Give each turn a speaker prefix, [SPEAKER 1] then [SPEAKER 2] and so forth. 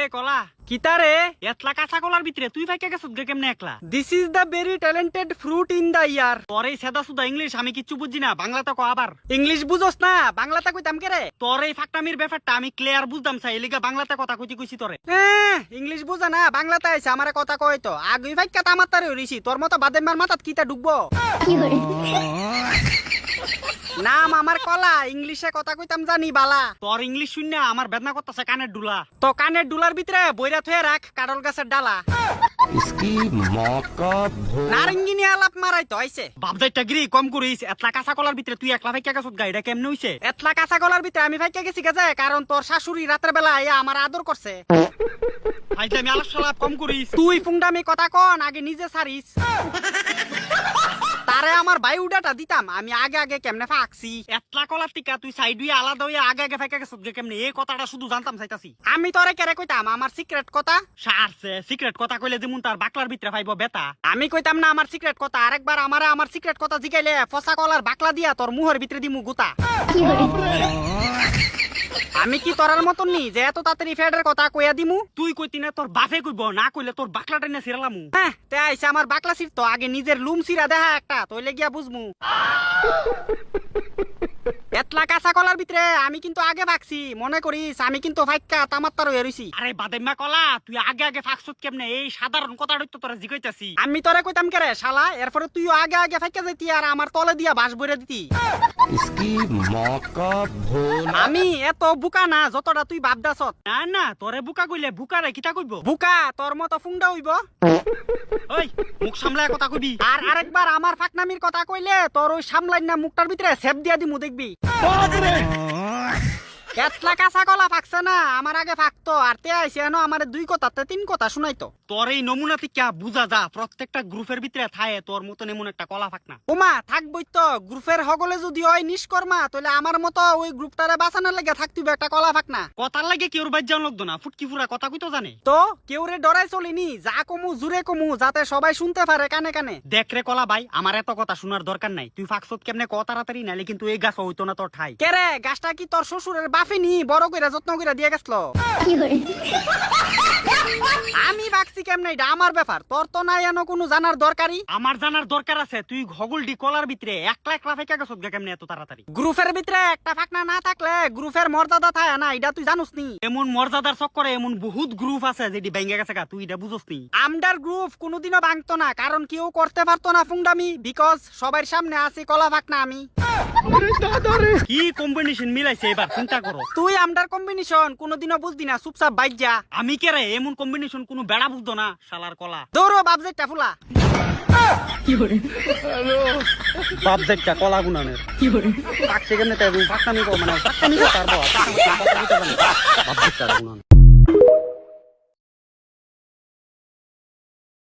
[SPEAKER 1] এ কলা কিতারে এতলা কাঁচা কলার ভিতরে তুই ফাইকা গেছত গে কেমনে একলা? This is the very talented fruit in the year. তোর এই সেদা সুদা ইংলিশ আমি কিচ্ছু বুঝি না, বাংলাতে কো আবার। ইংলিশ বুঝোস না, বাংলাতে কইতাম কে রে? তোর এই ফাকটামির ব্যাপারটা আমি ক্লিয়ার বুঝতাম চাই, এলিগা বাংলাতে কথা কইতি কইছি তোরে। ইংলিশ বুঝা না, বাংলাতে আইছে আমারে কথা কই তো। আগুই ফাইকা তামার তারে হইছি, তোর মতো বাদেমার মাথাত কিতা ঢুকবো? নাম আমার কলা, ইংলিশে কথা কইতাম জানি বালা। তোর ইংলিশ শুননা আমার বেদনা করতেছে কানের ডুলা। তো কানের ডুলার ভিতরে বইরা থুয়ে রাখ কারল গাছের ডালা। নারঙ্গিনী আলাপ মারাই তো আইছে। বাপজাইটা গিরি কম করিস, এতলা কাঁচা কলার ভিতরে তুই একলা ফাইকা গেছত গা, এটা কেমনে হইছে? এতলা কাঁচা কলার ভিতরে আমি ফাইকা গেছি গেছে কারণ তোর শাশুড়ি রাতের বেলা আইয়া আমার আদর করছে। আমি আলাপ সালাপ কম করিস, তুই ফুংডামি কথা কন আগে নিজে সারিস। তারে আমার বায়ুডাটা দিতাম আমি আগে আগে কেমনে ফাকছি। এতলা কলার টিকা তুই সাইড হইয়া আলাদা হইয়া আগে আগে ফাইকা গেছত কেমনে, এই কথাটা শুধু জানতাম চাইতাছি। আমি তোরে কেরে কইতাম আমার সিক্রেট কথা? সারছে সিক্রেট কথা কইলে যেমন তার বাকলার ভিতরে পাইবো বেতা। আমি কইতাম না আমার সিক্রেট কথা, আরেকবার আমারে আমার সিক্রেট কথা জিগাইলে ফসা কলার বাকলা দিয়া তোর মুহের ভিতরে দিমু গুতা। আমি কি তোরার মতন নি যে এত তাড়াতাড়ি ফেডের কথা কইয়া দিমু? তুই কইতি না তোর বাপে কইব, না কইলে তোর বাকলাটা নিয়ে ছিড়ালামু। হ্যাঁ তে আইছে আমার বাকলা ছিড়তো, আগে নিজের লুম ছিড়া দেখা একটা তইলে গিয়া বুঝমু। এতলা কাঁচা কলার ভিতরে আমি কিন্তু আগে ফাকছি, মনে করিস আমি কিন্তু ফাইক্কা তামাত্তার হয়ে রইছি। আরে বাদেমা কলা তুই আগে আগে ফাকছত কেমনে, এই সাধারণ কথাটা তো তোরা জিগাইতাছি। আমি তোরে কইতাম কে রে শালা, এরপরে তুইও আগে আগে ফাইক্কা যাইতি আর আমার তলে দিয়া বাঁশ বইরা দিতি। আমি এত বুকা না যতটা তুই ভাবদাছত। না না তোরে বুকা কইলে বুকারে কিতা কইব? বুকা তোর মতো ফুংডা হইব। ওই মুখ সামলায় কথা কইবি, আর আরেকবার আমার ফাকনামির কথা কইলে তোর ওই সামলাইন না মুখটার ভিতরে সেপ দিয়া দিমু দেখবি। এতলা কাঁচা কলা ফাকছে না, আমার আগে ফাকতো আর তে আইছে এনো আমারে দুই কথা তে তিন কথা শুনাইতো। তোর এই নমুনা থেকে বুঝা যা প্রত্যেকটা গ্রুপের ভিতরে থায়ে তোর মতন এমন একটা কলা ফাক না। ওমা থাকবই তো, গ্রুপের হগলে যদি হয় নিষ্কর্মা তাহলে আমার মতো ওই গ্রুপটারে বাঁচানোর লাগে থাকতিবে একটা কলা ফাক না। কথার লাগে কেউর বাজ্যান লাগতো না, ফুটকি ফুরা কথা কইতো জানে তো। কেউরে ডরাই চলিনি, যা কমু জুরে কমু যাতে সবাই শুনতে পারে কানে কানে। দেখ রে কলা ভাই, আমার এত কথা শোনার দরকার নাই, তুই ফাকছত কেমনে ক তাড়াতাড়ি, নাইলে কিন্তু এই গাছ হইতো না তোর ঠাই। কে রে গাছটা কি তোর শ্বশুরের বাফিনি বড় কইরা যত্ন কইরা দিয়ে গেছলো? আমি বাকছি কেমনে এটা আমার ব্যাপার, তোর তো নাই এনো কোনো জানার দরকারই। আমার জানার দরকার আছে, তুই ঘগলডি কলার ভিতরে একলা একলা ফাইকা গেছত কেমনে এত তাড়াতাড়ি? গ্রুপের ভিতরে একটা ফাকনা না থাকলে গ্রুপের মর্যাদা থাকে না, এটা তুই জানোস নি? এমন মর্যাদার চক্করে এমন বহুত গ্রুপ আছে যেটি ভেঙে গেছে গা, তুই এটা বুঝোস নি? আমডার গ্রুপ কোনোদিনও ভাঙতো না, কারণ কেউ করতে পারতো না ফুংডামি, বিকজ সবার সামনে আছি কলা ফাকনা আমি। কি কম্বিনেশন মিলাইছে এবার চিন্তা করো। তুই আমডার কম্বিনেশন কোনোদিনও বুঝদি না, চুপচাপ বাইর যা। আমি কে রে এমন কম্বিনেশন কোনো বেড়া বুঝতো না শালার কলা। দৌড়ো বাপজেটটা ফুলা। বাপজেটটা কলা গুনানের পাকছে কেমনে তাই ফাকনামি মানে ফাকনামি করতে পারবো। বাপজেটটা গুনান